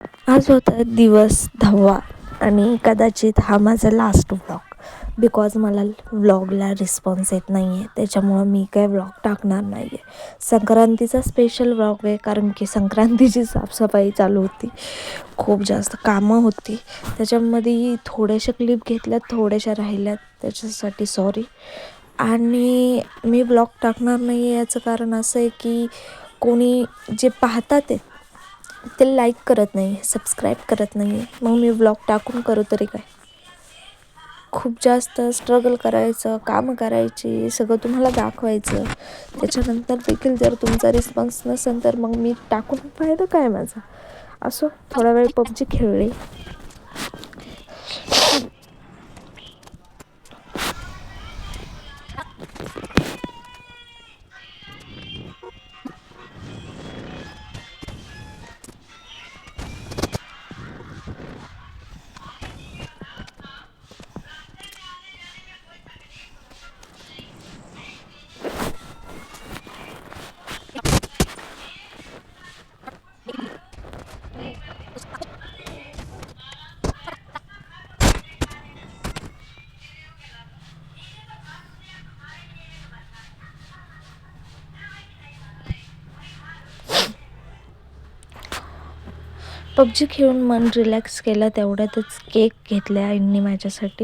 आज होता दिवस 10वा आणि कदाचित हा माझा लास्ट व्लॉग. बिकॉज मला व्लॉगला रिस्पॉन्स येत नाही आहे, त्याच्यामुळं मी काय व्लॉग टाकणार नाही आहे. संक्रांतीचा स्पेशल व्लॉग आहे, कारण की संक्रांतीची साफसफाई चालू होती, खूप जास्त कामं होती. त्याच्यामध्ये थोड्याशा क्लिप घेतल्यात, थोड्याशा राहिल्यात, त्याच्यासाठी सॉरी. आणि मी व्लॉग टाकणार नाही आहे याचं कारण असं आहे की कोणी जे पाहतात ते लाईक करत नाही, सबस्क्राईब करत नाही आहे. मग मी व्लॉग टाकून करू तरी काय. खूप जास्त स्ट्रगल करायचं, कामं करायची, सगळं तुम्हाला दाखवायचं. त्याच्यानंतर देखील जर तुमचा रिस्पॉन्स नसेल तर मग मी टाकून फायदा काय माझा. असो, थोडा वेळ पबजी खेळले. पबजी खेळून मन रिलॅक्स केलं, तेवढ्यातच केक घेतल्या आईंनी माझ्यासाठी.